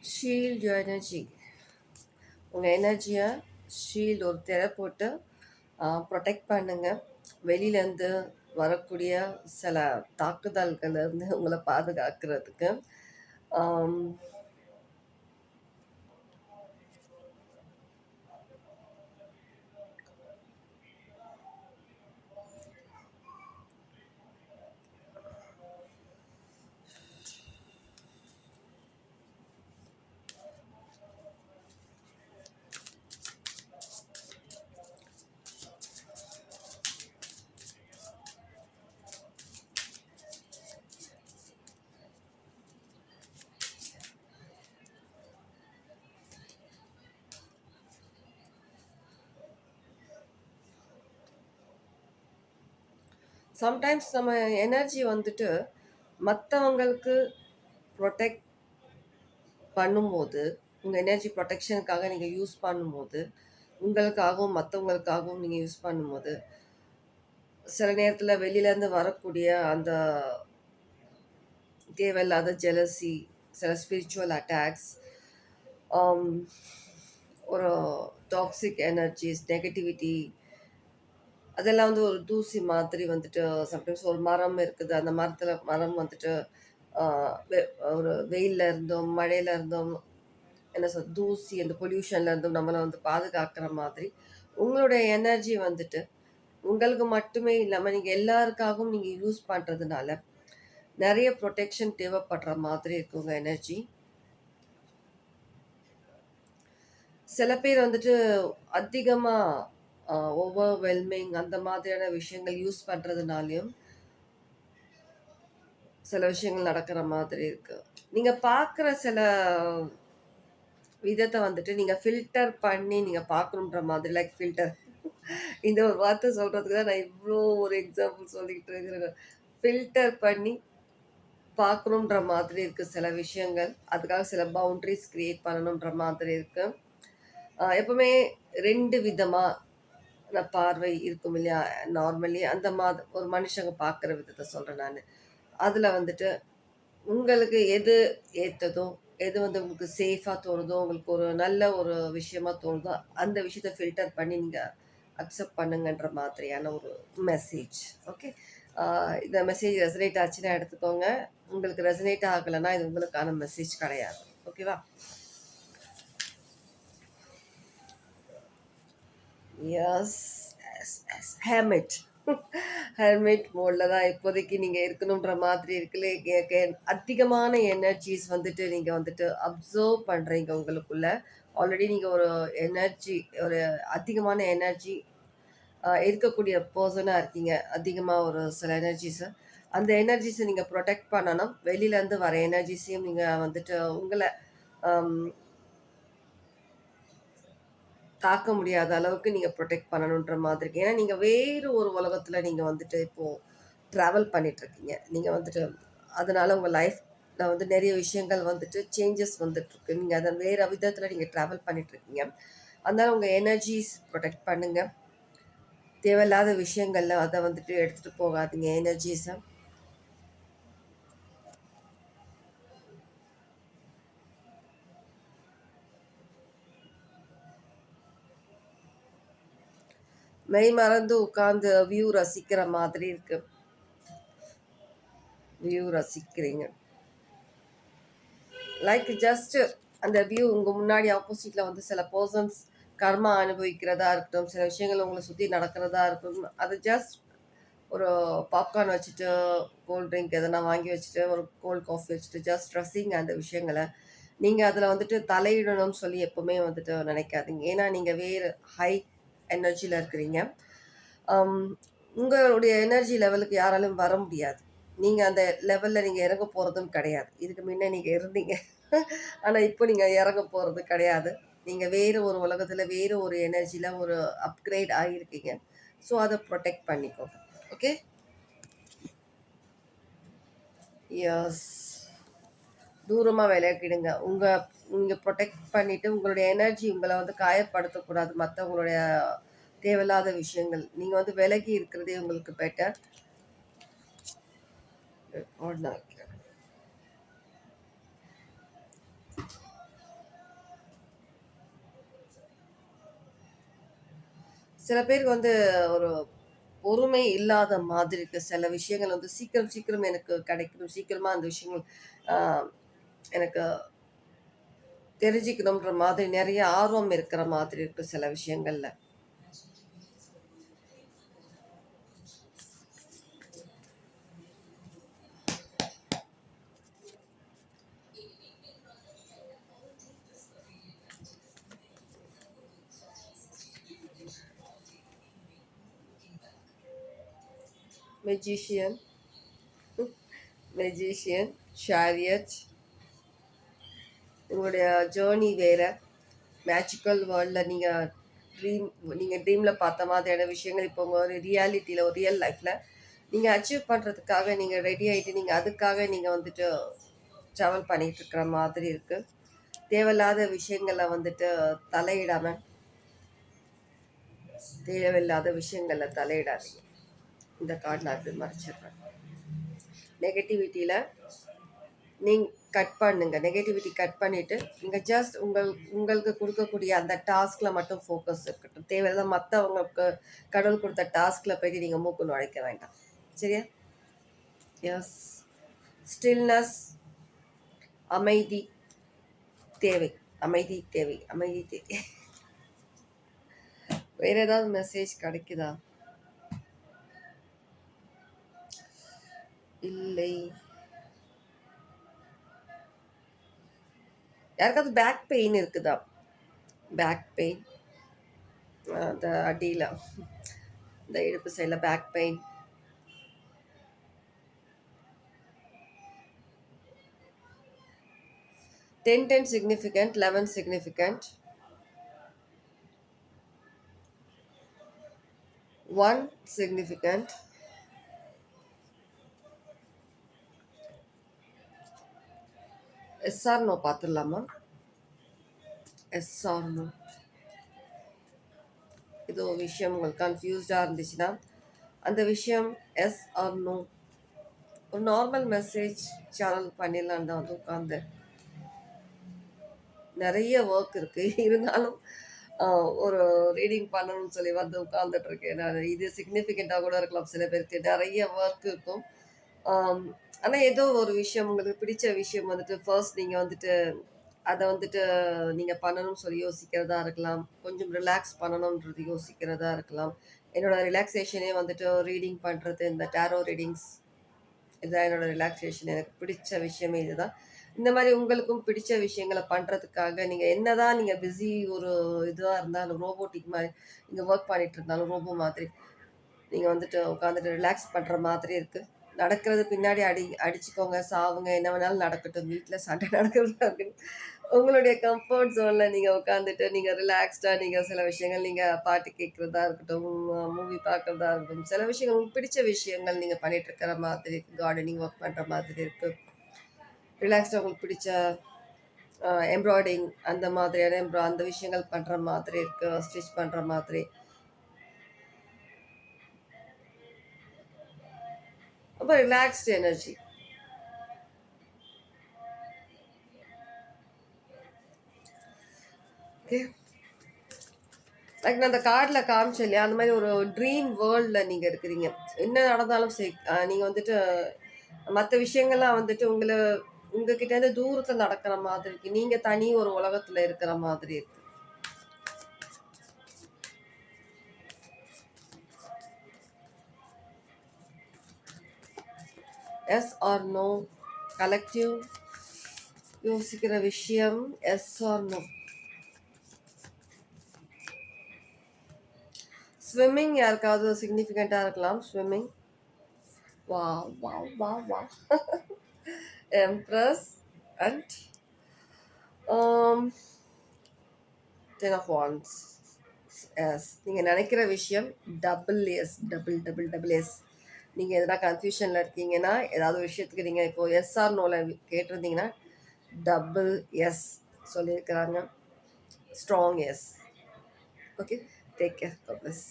Shield your energy. உங்கள் எனர்ஜியை shield ஒரு திரை போட்டு ப்ரொடெக்ட் பண்ணுங்கள். வெளியிலேருந்து வரக்கூடிய சில தாக்குதல்கள்லேருந்து உங்களை பாதுகாக்கிறதுக்கு. சம்டைம்ஸ் நம்ம எனர்ஜி வந்துட்டு மற்றவங்களுக்கு ப்ரொடெக்ட் பண்ணும்போது, உங்கள் எனர்ஜி ப்ரொடெக்ஷனுக்காக நீங்கள் யூஸ் பண்ணும்போது, உங்களுக்காகவும் மற்றவங்களுக்காகவும் நீங்கள் யூஸ் பண்ணும்போது, சில நேரத்தில் வெளியிலேருந்து வரக்கூடிய அந்த தேவையில்லாத ஜெலசி, சில ஸ்பிரிச்சுவல் அட்டாக்ஸ், ஒரு டாக்ஸிக் எனர்ஜிஸ், நெகட்டிவிட்டி, அதெல்லாம் வந்து ஒரு தூசி மாதிரி வந்துட்டு சம்டைம்ஸ் ஒரு மரம் இருக்குது. அந்த மரம் வந்துட்டு ஒரு வெயிலில் இருந்தும் மழையில் இருந்தும் என்ன சொல் தூசி அந்த பொல்யூஷன்ல இருந்தும் நம்மளை வந்து பாதுகாக்கிற மாதிரி உங்களுடைய எனர்ஜி வந்துட்டு உங்களுக்கு மட்டுமே இல்லாமல் நீங்கள் எல்லாருக்காகவும் நீங்கள் யூஸ் பண்ணுறதுனால நிறைய ப்ரொடெக்ஷன் தேவைப்படுற மாதிரி இருக்கு உங்கள் எனர்ஜி. சில பேர் வந்துட்டு அதிகமாக ஓவர்வெல்மிங் அந்த மாதிரியான விஷயங்கள் யூஸ் பண்ணுறதுனாலையும் சில விஷயங்கள் நடக்கிற மாதிரி இருக்கு. நீங்கள் பார்க்குற சில விதத்தை வந்துட்டு நீங்கள் ஃபில்டர் பண்ணி நீங்கள் பார்க்கணுன்ற மாதிரி, லைக் ஃபில்டர் இந்த ஒரு வார்த்தை சொல்கிறதுக்கு தான் நான் இவ்வளோ ஒரு எக்ஸாம்பிள் சொல்லிக்கிட்டு இருக்கிறேன். ஃபில்டர் பண்ணி பார்க்கணுன்ற மாதிரி இருக்குது சில விஷயங்கள். அதுக்காக சில பவுண்ட்ரிஸ் க்ரியேட் பண்ணணுன்ற மாதிரி இருக்குது. எப்பவுமே 2 விதமான பார்வை இருக்கும் இல்லையா? நார்மலி அந்த மாதிரி ஒரு மனுஷங்க பார்க்குற விதத்தை சொல்கிறேன் நான். அதில் வந்துட்டு உங்களுக்கு எது ஏற்றதோ, எது வந்து உங்களுக்கு சேஃபாக தோணுதோ, உங்களுக்கு ஒரு நல்ல ஒரு விஷயமா தோணுதோ, அந்த விஷயத்தை ஃபில்டர் பண்ணி நீங்கள் அக்செப்ட் பண்ணுங்கன்ற மாதிரியான ஒரு மெசேஜ். ஓகே, இந்த மெசேஜ் ரெசனேட் ஆச்சுன்னா எடுத்துக்கோங்க. உங்களுக்கு ரெசனேட் ஆகலைன்னா இது உங்களுக்கான மெசேஜ் கிடையாது. ஓகேவா? Yes, yes, yes. Hermit hermit மோடில் தான் இப்போதைக்கு நீங்கள் இருக்கணுன்ற மாதிரி இருக்குல்ல. அதிகமான எனர்ஜிஸ் வந்துட்டு நீங்கள் வந்துட்டு அப்சர்வ் பண்ணுறீங்க உங்களுக்குள்ள. ஆல்ரெடி நீங்கள் ஒரு எனர்ஜி, ஒரு அதிகமான எனர்ஜி இருக்கக்கூடிய பர்சனாக இருக்கீங்க. அதிகமாக ஒரு சில எனர்ஜிஸை, அந்த எனர்ஜிஸை நீங்கள் ப்ரொடெக்ட் பண்ணணும். வெளியிலேருந்து வர எனர்ஜிஸையும் நீங்கள் வந்துட்டு உங்களை தாக்க முடியாத அளவுக்கு நீங்கள் ப்ரொடெக்ட் பண்ணணுன்ற மாதிரி இருக்கு. ஏன்னா நீங்கள் வேறு ஒரு உலகத்தில் நீங்கள் வந்துட்டு இப்போது ட்ராவல் பண்ணிகிட்ருக்கீங்க. நீங்கள் வந்துட்டு அதனால் உங்கள் லைஃப்பில் வந்து நிறைய விஷயங்கள் வந்துட்டு சேஞ்சஸ் வந்துட்டுருக்கு. நீங்கள் அதை வேறு விதத்தில் நீங்கள் ட்ராவல் பண்ணிகிட்ருக்கீங்க. அதனால் உங்கள் எனர்ஜிஸ் ப்ரொடெக்ட் பண்ணுங்கள். தேவையில்லாத விஷயங்களில் அதை வந்துட்டு எடுத்துகிட்டு போகாதீங்க எனர்ஜிஸை. மெய் மறந்து உட்காந்து வியூ ரசிக்கிற மாதிரி இருக்கு. வியூ ரசிக்கிறீங்க, லைக் ஜஸ்ட் அந்த வியூ உங்கள் முன்னாடி ஆப்போசிட்டில் வந்து சில பர்சன்ஸ் கர்மா அனுபவிக்கிறதா இருக்கட்டும், சில விஷயங்கள் உங்களை சுற்றி நடக்கிறதா இருக்கட்டும், அது ஜஸ்ட் ஒரு பாப்கார்ன் வச்சுட்டு, கோல்ட் ட்ரிங்க் எதனா வாங்கி வச்சுட்டு, ஒரு கோல்ட் காஃபி வச்சுட்டு ஜஸ்ட் ரசிங்க அந்த விஷயங்களை. நீங்கள் அதில் வந்துட்டு தலையிடணும்னு சொல்லி எப்போவுமே வந்துட்டு நினைக்காதீங்க. ஏன்னா நீங்கள் வேறு ஹை எனர்ஜியில் இருக்கிறீங்க. உங்களுடைய எனர்ஜி லெவலுக்கு யாராலும் வர முடியாது. நீங்கள் அந்த லெவலில் நீங்கள் இறங்க போகிறதும் கிடையாது. இதுக்கு முன்னே நீங்கள் இருந்தீங்க, ஆனால் இப்போ நீங்கள் இறங்க போகிறது கிடையாது. நீங்கள் வேறு ஒரு உலகத்தில் வேறு ஒரு எனர்ஜியில் ஒரு அப்கிரேட் ஆகியிருக்கீங்க. ஸோ அதை ப்ரொடெக்ட் பண்ணிக்கோங்க. Okay, yes. தூரமாக விளையாக்கிடுங்க. நீங்கள் ப்ரொடெக்ட் பண்ணிவிட்டு உங்களுடைய எனர்ஜி உங்களை வந்து காயப்படுத்தக்கூடாது. மற்றவங்களுடைய தேவையில்லாத விஷயங்கள் நீங்கள் வந்து விலகி இருக்கிறதே உங்களுக்கு பெட்டர். சில பேருக்கு வந்து ஒரு பொறுமை இல்லாத மாதிரி இருக்கு. சில விஷயங்கள் வந்து சீக்கிரம் சீக்கிரம் எனக்கு கிடைக்கணும். சீக்கிரமா அந்த விஷயங்கள் ஆ எனக்கு தெரிஞ்சுக்கணுன்ற மாதிரி நெறைய ஆர்வம் இருக்கிற மாதிரி இருக்கு சில விஷயங்கள்ல. மெஜிஷியன், மெஜிஷியன், ஷேரியட் உங்களுடைய ஜர்னி வேற. மேஜிக்கல் வேர்ல்ட்ல ட்ரீம் நீங்க ட்ரீம்ல பார்த்த மாதிரியான விஷயங்கள் இப்போ உங்க ஒரு ரியாலிட்டியில ஒரு ரியல் லைஃப்ல நீங்க அச்சீவ் பண்றதுக்காக நீங்க ரெடி ஆயிட்டு நீங்க அதுக்காக நீங்க வந்துட்டு ட்ராவல் பண்ணிட்டு இருக்கிற மாதிரி இருக்கு. தேவையில்லாத விஷயங்கள வந்துட்டு தலையிடாம, தேவையில்லாத விஷயங்கள்ல தலையிடாதீங்க. இந்த கார்டு நான் இப்படி மறைச்சிடுறேன். நெகட்டிவிட்டியில நீங்க கட் பண்ணுங்க. நெகட்டிவிட்டி கட் பண்ணிட்டு, நீங்க ஜஸ்ட் உங்களுக்கு குடுக்கக்கூடிய அந்த டாஸ்க்ல மட்டும் ஃபோக்கஸ் இருக்கட்டும். தேவையில்லாத மத்தவங்களுக்கு கடவுள் குடுத்த டாஸ்க்ல போயிட்டு நீங்க மூக்கு நுழைக்க வேண்டாம். சரியா? எஸ். ஸ்டில்னஸ், அமைதி தேவை. அமைதி தேவை. அமைதி தேவை. வேற ஏதாவது மெசேஜ் கிடைக்குதா? இல்லை. யாருக்காவது பேக் பெயின் இருக்குதா? Back pain. அந்த அடியில, இந்த இடுப்பு சைடுல back pain. 10, 10 significant, 11 significant, 1 significant, S R no பார்த்துடலாமா? S R no. இது ஒரு விஷயம் உங்களுக்கு கன்ஃபியூஸ்டாக இருந்துச்சுன்னா அந்த விஷயம் எஸ் ஆர் நோ ஒரு நார்மல் மெசேஜ் சேனல் பண்ணிடலாம் தான் வந்து உட்காந்தேன். நிறைய ஒர்க் இருக்கு இருந்தாலும் ஒரு ரீடிங் பண்ணணும்னு சொல்லி வந்து உட்காந்துட்டு இருக்கேன் நான். இது சிக்னிஃபிகண்ட்டாக கூட இருக்கலாம் சில பேருக்கு. நிறைய ஒர்க் இருக்கும். ஆனால் ஏதோ ஒரு விஷயம் உங்களுக்கு பிடிச்ச விஷயம் வந்துட்டு ஃபர்ஸ்ட் நீங்கள் வந்துட்டு அதை வந்துட்டு நீங்கள் பண்ணணும்னு சொல்லி யோசிக்கிறதா இருக்கலாம். கொஞ்சம் ரிலாக்ஸ் பண்ணணுன்றது யோசிக்கிறதா இருக்கலாம். என்னோட ரிலாக்ஸேஷனே வந்துட்டு ரீடிங் பண்ணுறது, இந்த டேரோ ரீடிங்ஸ், இதுதான் என்னோட ரிலாக்ஸேஷன். எனக்கு பிடிச்ச விஷயமே இதுதான். இந்த மாதிரி உங்களுக்கும் பிடிச்ச விஷயங்களை பண்ணுறதுக்காக நீங்கள் என்னதான் நீங்கள் பிஸி ஒரு இதுவாக இருந்தாலும் ரோபோட்டிக் மாதிரி நீங்கள் ஒர்க் பண்ணிட்டு இருந்தாலும் ரோபோ மாதிரி நீங்கள் வந்துட்டு உட்காந்துட்டு ரிலாக்ஸ் பண்ணுற மாதிரி இருக்குது. நடக்கிறது பின்னாடி அடிச்சுக்கோங்க, சாவுங்க, என்ன வேணாலும் நடக்கட்டும். வீட்டில் சண்டை நடக்கிறதா இருக்குன்னு உங்களுடைய கம்ஃபர்ட் ஜோனில் நீங்கள் உட்காந்துட்டு நீங்கள் ரிலாக்ஸ்டாக நீங்கள் சில விஷயங்கள் நீங்கள் பாட்டு கேட்குறதா இருக்கட்டும், மூவி பார்க்குறதா இருக்கட்டும், சில விஷயங்கள் உங்களுக்கு பிடிச்ச விஷயங்கள் நீங்கள் பண்ணிட்டு இருக்கிற மாதிரி இருக்குது. கார்டனிங் ஒர்க் பண்ணுற மாதிரி இருக்குது. ரிலாக்ஸ்டாக உங்களுக்கு பிடிச்ச எம்ப்ராய்டிங் அந்த மாதிரியான அந்த விஷயங்கள் பண்ணுற மாதிரி இருக்குது. ஸ்டிச் பண்ணுற மாதிரி ரொம்ப ரிலாக்ஸ்டு எனர்ஜி. ஓகே, லைக் நான் அந்த கார்டில் காமிச்சேன் இல்லையா, அந்த மாதிரி ஒரு ட்ரீம் வேர்ல்டில் நீங்கள் இருக்கிறீங்க. என்ன நடந்தாலும் சரி நீங்கள் வந்துட்டு மற்ற விஷயங்கள்லாம் வந்துட்டு உங்ககிட்டேருந்து தூரத்தில் நடக்கிற மாதிரி இருக்கு. நீங்கள் தனி ஒரு உலகத்தில் இருக்கிற மாதிரி இருக்கு. S R no. கலெக்டிவ் யோசிக்கிற விஷயம் எஸ் ஆர் நோ. ஸ்விம்மிங் யாருக்காவது சிக்னிஃபிகண்ட்டாக இருக்கலாம். ஸ்விம்மிங். வா வா வா வா. எம்ப்ரஸ் அண்ட் டென் ஆஃப் வான்ஸ். எஸ், நீங்கள் நினைக்கிற விஷயம் double yes. Double double double yes. நீங்கள் எதனா கன்ஃபியூஷனில் இருக்கீங்கன்னா, ஏதாவது விஷயத்துக்கு நீங்கள் இப்போது எஸ்ஆர் நோவில் கேட்டிருந்தீங்கன்னா டபுள் எஸ் சொல்லியிருக்கிறாங்க. Strong yes. Okay, take care. God bless.